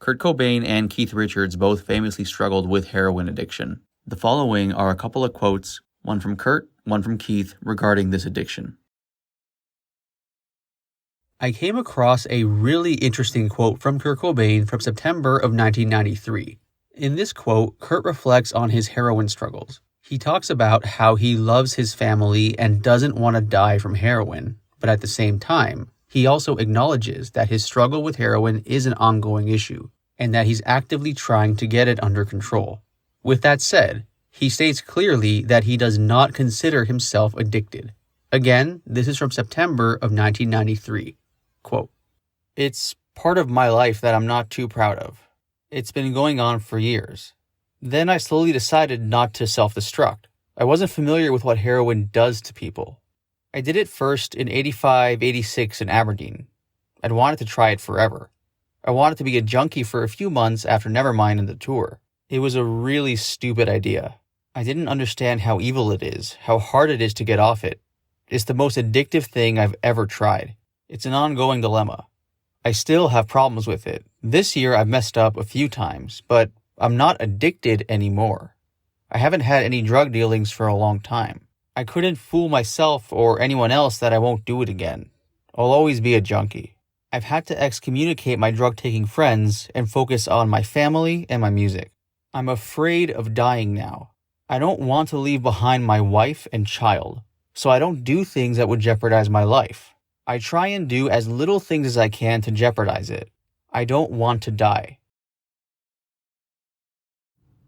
Kurt Cobain and Keith Richards both famously struggled with heroin addiction. The following are a couple of quotes, one from Kurt, one from Keith, regarding this addiction. I came across a really interesting quote from Kurt Cobain from September of 1993. In this quote, Kurt reflects on his heroin struggles. He talks about how he loves his family and doesn't want to die from heroin, but at the same time, he also acknowledges that his struggle with heroin is an ongoing issue, and that he's actively trying to get it under control. With that said, he states clearly that he does not consider himself addicted. Again, this is from September of 1993. Quote, "It's part of my life that I'm not too proud of. It's been going on for years. Then I slowly decided not to self-destruct. I wasn't familiar with what heroin does to people. I did it first in 85, 86 in Aberdeen. I'd wanted to try it forever. I wanted to be a junkie for a few months after Nevermind and the tour. It was a really stupid idea. I didn't understand how evil it is, how hard it is to get off it. It's the most addictive thing I've ever tried. It's an ongoing dilemma. I still have problems with it. This year I've messed up a few times, but I'm not addicted anymore. I haven't had any drug dealings for a long time. I couldn't fool myself or anyone else that I won't do it again. I'll always be a junkie. I've had to excommunicate my drug-taking friends and focus on my family and my music. I'm afraid of dying now. I don't want to leave behind my wife and child, so I don't do things that would jeopardize my life. I try and do as little things as I can to jeopardize it. I don't want to die."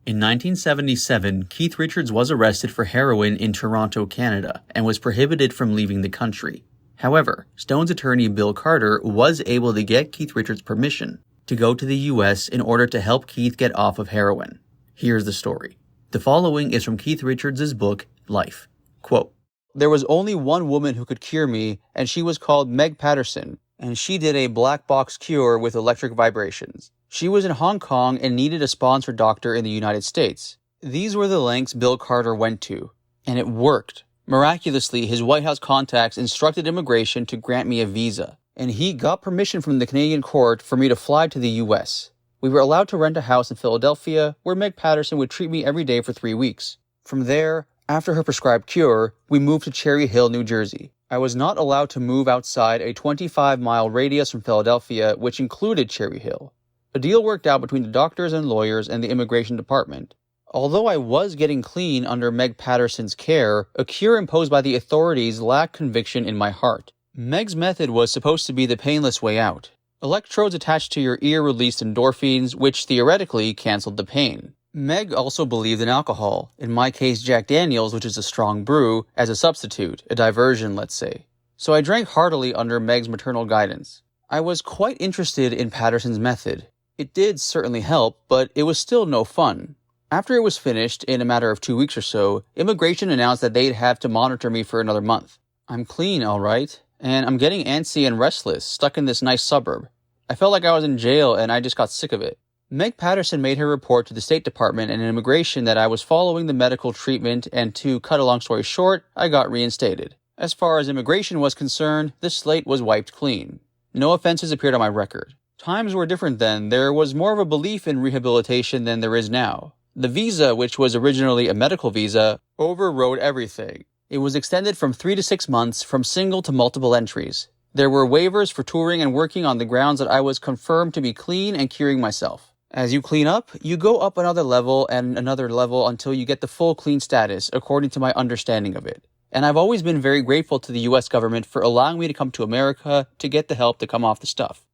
In 1977, Keith Richards was arrested for heroin in Toronto, Canada, and was prohibited from leaving the country. However, Stone's attorney Bill Carter was able to get Keith Richards' permission to go to the US in order to help Keith get off of heroin. Here's the story. The following is from Keith Richards' book, Life. Quote, "There was only one woman who could cure me, and she was called Meg Patterson, and she did a black box cure with electric vibrations. She was in Hong Kong and needed a sponsor doctor in the United States. These were the lengths Bill Carter went to, and it worked. Miraculously, his White House contacts instructed immigration to grant me a visa, and he got permission from the Canadian court for me to fly to the US. We were allowed to rent a house in Philadelphia, where Meg Patterson would treat me every day for 3 weeks. From there, after her prescribed cure, we moved to Cherry Hill, New Jersey. I was not allowed to move outside a 25-mile radius from Philadelphia, which included Cherry Hill. A deal worked out between the doctors and lawyers and the immigration department. Although I was getting clean under Meg Patterson's care, a cure imposed by the authorities lacked conviction in my heart. Meg's method was supposed to be the painless way out. Electrodes attached to your ear released endorphins, which theoretically canceled the pain. Meg also believed in alcohol, in my case Jack Daniels, which is a strong brew, as a substitute, a diversion, let's say. So I drank heartily under Meg's maternal guidance. I was quite interested in Patterson's method. It did certainly help, but it was still no fun. After it was finished, in a matter of 2 weeks or so, immigration announced that they'd have to monitor me for another month. I'm clean, all right, and I'm getting antsy and restless, stuck in this nice suburb. I felt like I was in jail and I just got sick of it. Meg Patterson made her report to the State Department and Immigration that I was following the medical treatment, and to cut a long story short, I got reinstated. As far as immigration was concerned, the slate was wiped clean. No offenses appeared on my record. Times were different then. There was more of a belief in rehabilitation than there is now. The visa, which was originally a medical visa, overrode everything. It was extended from 3 to 6 months, from single to multiple entries. There were waivers for touring and working on the grounds that I was confirmed to be clean and curing myself. As you clean up, you go up another level and another level until you get the full clean status, according to my understanding of it. And I've always been very grateful to the US government for allowing me to come to America to get the help to come off the stuff.